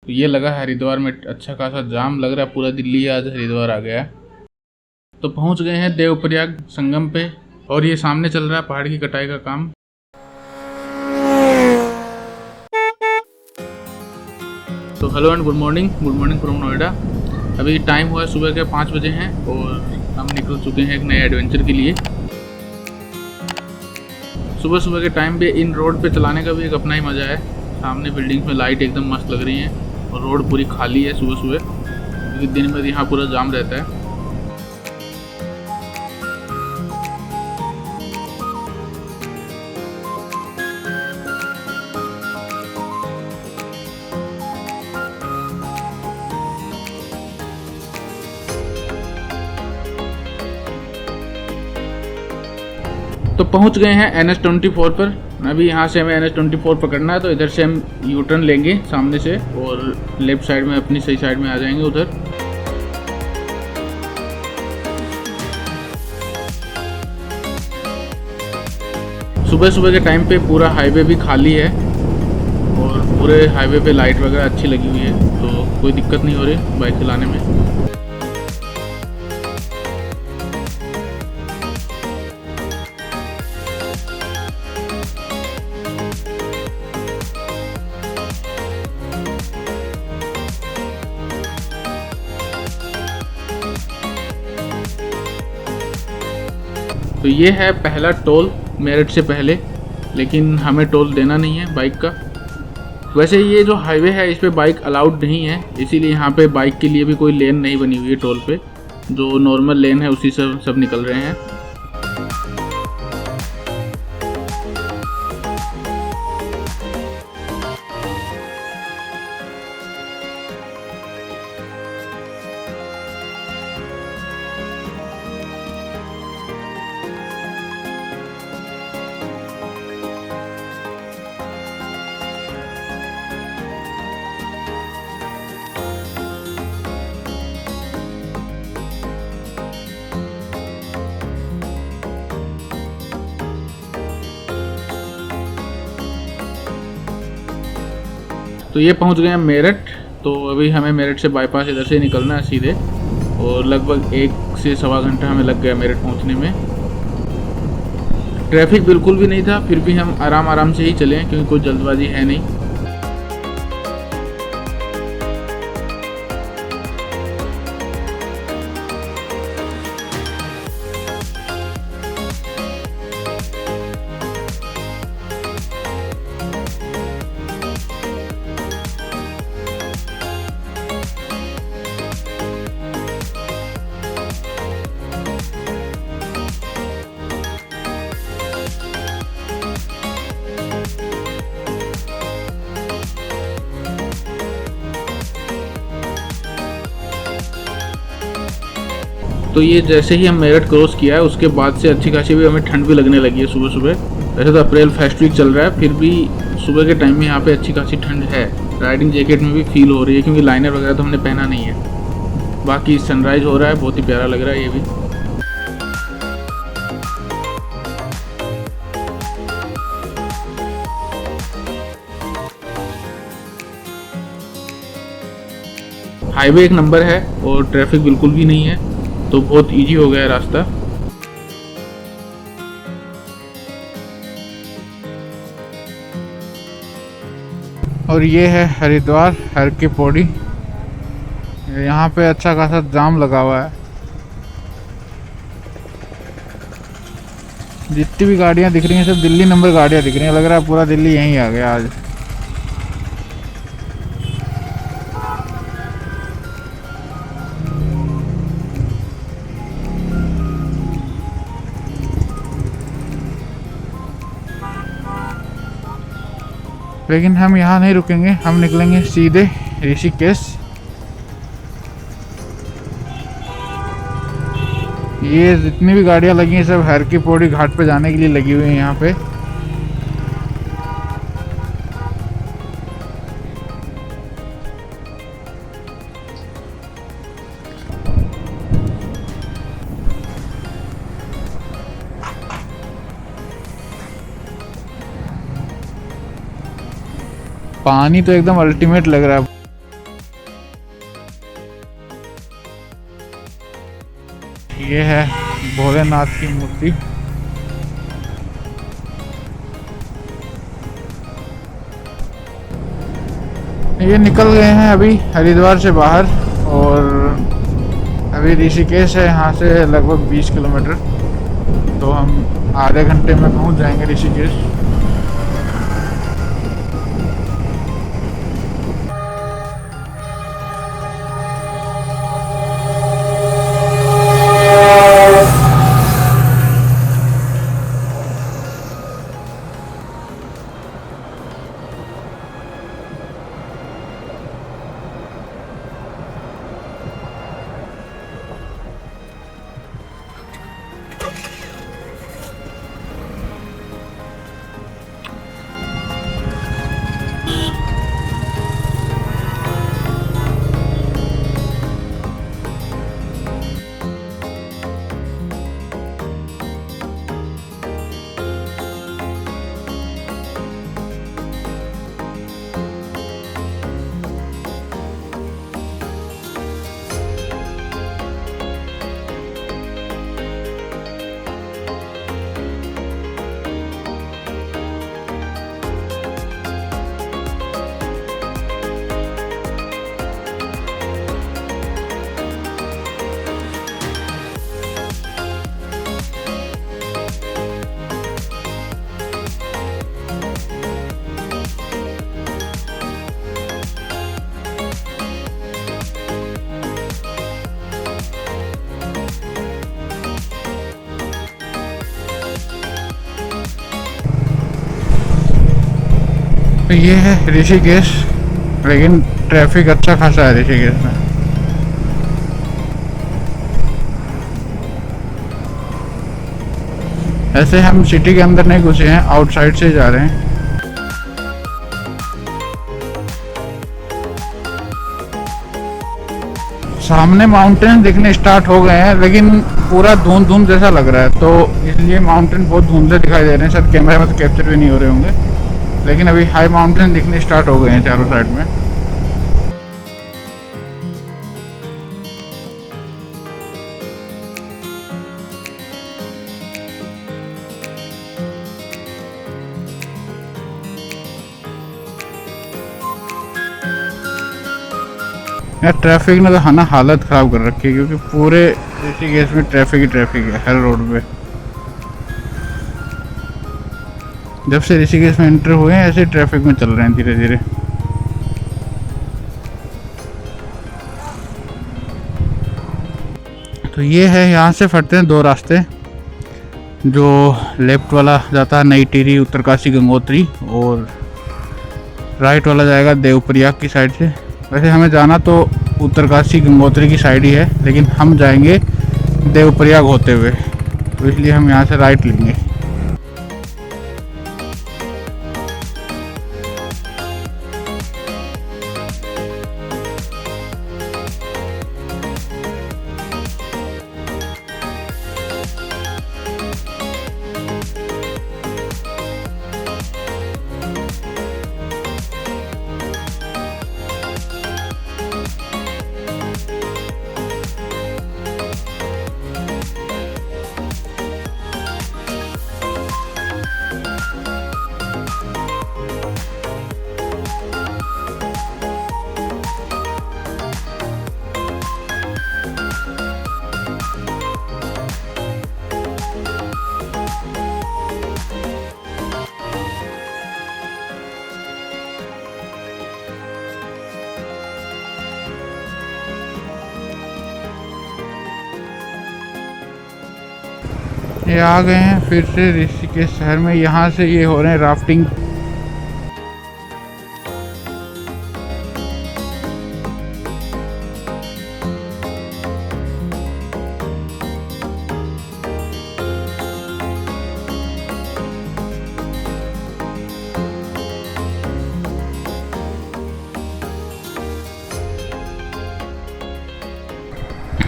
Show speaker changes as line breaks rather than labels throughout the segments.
तो ये लगा हरिद्वार में अच्छा खासा जाम लग रहा है, पूरा दिल्ली आज हरिद्वार आ गया है। तो पहुंच गए हैं देवप्रयाग संगम पे और ये सामने चल रहा है पहाड़ की कटाई का काम। तो hello and good morning from Noida. अभी टाइम हुआ है सुबह के 5 बजे हैं और हम निकल चुके हैं एक नए एडवेंचर के लिए। सुबह सुबह के टाइम पे इन रोड पे चलाने का भी एक अपना ही मज़ा है। सामने बिल्डिंग्स में लाइट एकदम मस्त लग रही है और रोड पूरी खाली है सुबह सुबह, क्योंकि दिन में यहाँ पूरा जाम रहता है। तो पहुंच गए हैं NH24 पर। अभी यहाँ से हमें NH24 पकड़ना है, तो इधर से हम यू टर्न लेंगे सामने से और लेफ्ट साइड में अपनी सही साइड में आ जाएंगे उधर। सुबह सुबह के टाइम पे पूरा हाईवे भी खाली है और पूरे हाईवे पे लाइट वगैरह अच्छी लगी हुई है, तो कोई दिक्कत नहीं हो रही बाइक चलाने में। तो ये है पहला टोल मेरठ से पहले, लेकिन हमें टोल देना नहीं है बाइक का। वैसे ये जो हाईवे है इस पे बाइक अलाउड नहीं है, इसीलिए यहाँ पे बाइक के लिए भी कोई लेन नहीं बनी हुई है टोल पे। जो नॉर्मल लेन है उसी से सब निकल रहे हैं। तो ये पहुंच गए हैं मेरठ। तो अभी हमें मेरठ से बाईपास इधर से निकलना है सीधे, और लगभग 1 से सवा घंटा हमें लग गया मेरठ पहुंचने में। ट्रैफिक बिल्कुल भी नहीं था, फिर भी हम आराम आराम से ही चले हैं क्योंकि कोई जल्दबाजी है नहीं। तो ये जैसे ही हम मेरठ क्रॉस किया है उसके बाद से अच्छी खासी भी हमें ठंड भी लगने लगी है सुबह सुबह। वैसे तो अप्रैल फर्स्ट वीक चल रहा है, फिर भी सुबह के टाइम में यहाँ पे अच्छी खासी ठंड है। राइडिंग जैकेट में भी फील हो रही है क्योंकि लाइनर वगैरह तो हमने पहना नहीं है। बाकी सनराइज हो रहा है, बहुत ही प्यारा लग रहा है ये भी। हाईवे एक नंबर है और ट्रैफिक बिल्कुल भी नहीं है, तो बहुत इजी हो गया है रास्ता। और ये है हरिद्वार हर की पौड़ी। यहाँ पे अच्छा खासा जाम लगा हुआ है। जितनी भी गाड़ियाँ दिख रही हैं सब दिल्ली नंबर गाड़ियाँ दिख रही हैं। लग रहा है पूरा दिल्ली यहीं आ गया आज। लेकिन हम यहाँ नहीं रुकेंगे, हम निकलेंगे सीधे ऋषिकेश। ये जितनी भी गाड़ियाँ लगी हैं सब हर की पौड़ी घाट पे जाने के लिए लगी हुई हैं यहाँ पे। पानी तो एकदम अल्टीमेट लग रहा है। ये है भोलेनाथ की मूर्ति। ये निकल गए हैं अभी हरिद्वार से बाहर और अभी ऋषिकेश है यहाँ से लगभग 20 किलोमीटर, तो हम आधे घंटे में पहुँच जाएंगे ऋषिकेश। तो ये है ऋषिकेश, लेकिन ट्रैफिक अच्छा खासा है ऋषिकेश में। ऐसे हम सिटी के अंदर नहीं घुसे हैं, आउटसाइड से जा रहे हैं। सामने माउंटेन दिखने स्टार्ट हो गए हैं, लेकिन पूरा धुंध धुंध जैसा लग रहा है, तो इसलिए माउंटेन बहुत धुंधले दिखाई दे रहे हैं। शायद कैमरे में तो कैप्चर भी नहीं हो रहे होंगे, लेकिन अभी हाई माउंटेन दिखने स्टार्ट हो गए हैं चारों साइड में। यार ट्रैफिक ने तो है ना हालत ख़राब कर रखी है, क्योंकि पूरे ऋषिकेश में ट्रैफिक ही ट्रैफिक है हर रोड पे। जब से ऋषिकेश में एंटर हुए हैं ऐसे ट्रैफिक में चल रहे हैं धीरे धीरे। तो ये है, यहाँ से फटते हैं दो रास्ते। जो लेफ्ट वाला जाता है नई टिहरी उत्तरकाशी गंगोत्री, और राइट वाला जाएगा देवप्रयाग की साइड से। वैसे हमें जाना तो उत्तरकाशी गंगोत्री की साइड ही है, लेकिन हम जाएंगे देवप्रयाग होते हुए, तो इसलिए हम यहाँ से राइट लेंगे। ये आ गए हैं फिर से ऋषिकेश शहर में। यहाँ से ये हो रहे हैं राफ्टिंग।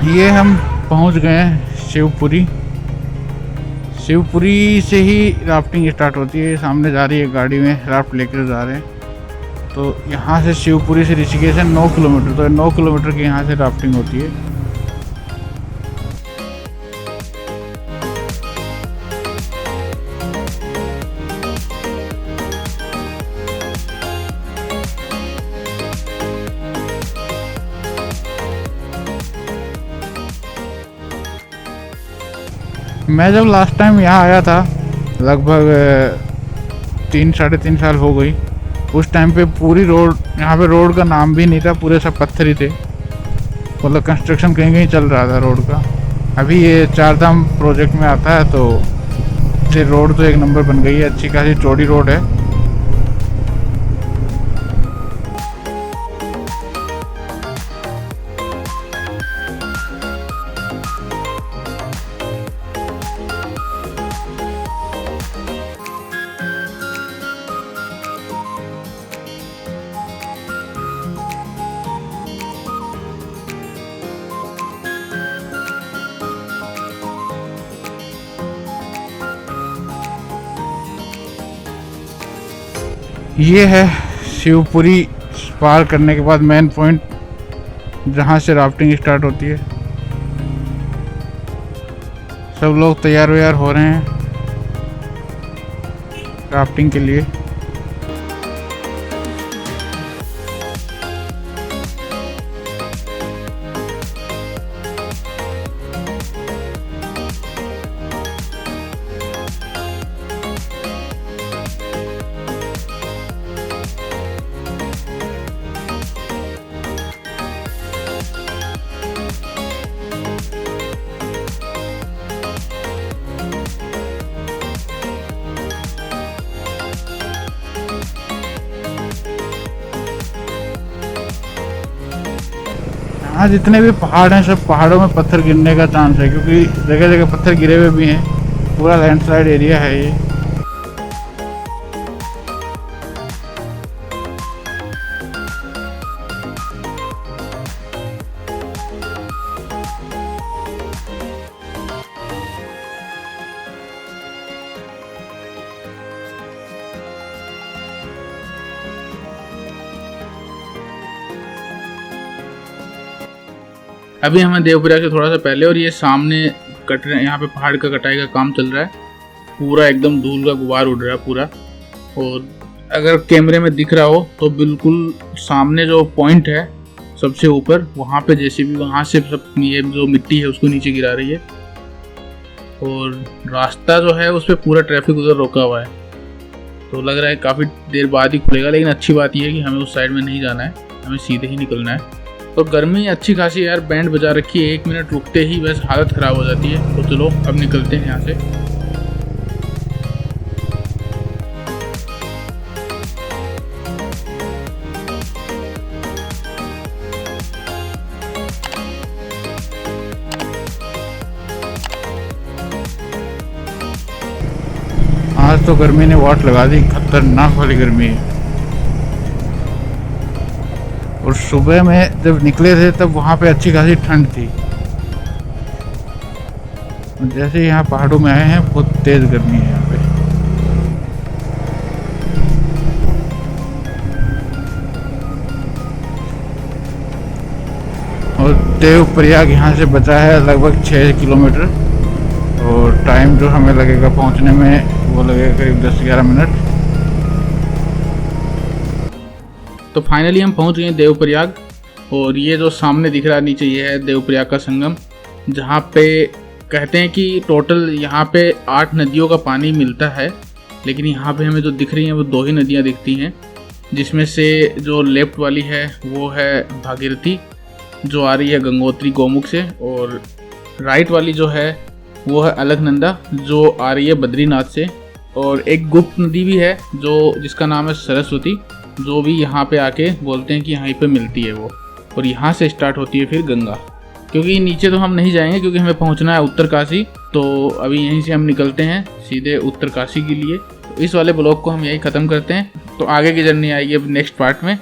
ये हम पहुंच गए हैं शिवपुरी। शिवपुरी से ही राफ्टिंग स्टार्ट होती है। सामने जा रही है गाड़ी में, राफ्ट लेकर जा रहे हैं। तो यहाँ से शिवपुरी से ऋषिकेश है 9 किलोमीटर, तो 9 किलोमीटर की यहाँ से राफ्टिंग होती है।
मैं जब लास्ट टाइम यहाँ आया था लगभग 3-3.5 साल हो गई। उस टाइम पे पूरी रोड, यहाँ पे रोड का नाम भी नहीं था, पूरे सब पत्थर ही थे, मतलब कंस्ट्रक्शन कहीं कहीं चल रहा था रोड का। अभी ये चारधाम प्रोजेक्ट में आता है तो ये रोड तो एक नंबर बन गई है, अच्छी खासी चौड़ी रोड है। ये है शिवपुरी पार करने के बाद मेन पॉइंट, जहाँ से राफ्टिंग स्टार्ट होती है। सब लोग तैयार व्यार हो रहे हैं राफ्टिंग के लिए। हाँ, जितने भी पहाड़ हैं सब पहाड़ों में पत्थर गिरने का चांस है, क्योंकि जगह जगह पत्थर गिरे हुए भी हैं। पूरा लैंडस्लाइड एरिया है ये।
अभी हमें देवप्रयाग से थोड़ा सा पहले, और ये सामने कट रहे हैं, यहाँ पे पहाड़ का कटाई का काम चल रहा है। पूरा एकदम धूल का गुबार उड़ रहा है पूरा। और अगर कैमरे में दिख रहा हो तो बिल्कुल सामने जो पॉइंट है सबसे ऊपर, वहाँ पे जेसीबी वहाँ से सब ये जो मिट्टी है उसको नीचे गिरा रही है। और रास्ता जो है उस पर पूरा ट्रैफिक उधर रोका हुआ है, तो लग रहा है काफ़ी देर बाद ही खुलेगा। लेकिन अच्छी बात यह है कि हमें उस साइड में नहीं जाना है, हमें सीधे ही निकलना है। और गर्मी अच्छी खासी यार, बैंड बजा रखी है, 1 मिनट रुकते ही बस हालत ख़राब हो जाती है। तो चलो अब निकलते हैं यहाँ से।
आज तो गर्मी ने वाट लगा दी, खतरनाक वाली गर्मी है। और सुबह में जब निकले थे तब वहाँ पे अच्छी खासी ठंड थी। जैसे यहाँ पहाड़ों में आए हैं बहुत तेज गर्मी है यहाँ पे। और देवप्रयाग यहाँ से बचा है लगभग 6 किलोमीटर, और टाइम जो हमें लगेगा पहुँचने में वो लगेगा करीब 10-11 मिनट।
तो फाइनली हम पहुंच गए देवप्रयाग। और ये जो सामने दिख रहा है नीचे, ये है देवप्रयाग का संगम, जहाँ पे कहते हैं कि टोटल यहाँ पे 8 नदियों का पानी मिलता है। लेकिन यहाँ पे हमें जो दिख रही हैं वो 2 ही नदियाँ दिखती हैं, जिसमें से जो लेफ्ट वाली है वो है भागीरथी, जो आ रही है गंगोत्री गोमुख से, और राइट वाली जो है वो है अलकनंदा, जो आ रही है बद्रीनाथ से। और एक गुप्त नदी भी है जो जिसका नाम है सरस्वती, जो भी यहाँ पे आके बोलते हैं कि यहीं पे मिलती है वो। और यहाँ से स्टार्ट होती है फिर गंगा। क्योंकि नीचे तो हम नहीं जाएंगे क्योंकि हमें पहुँचना है उत्तरकाशी, तो अभी यहीं से हम निकलते हैं सीधे उत्तरकाशी के लिए। तो इस वाले ब्लॉग को हम यही ख़त्म करते हैं, तो आगे की जर्नी आएगी अब नेक्स्ट पार्ट में।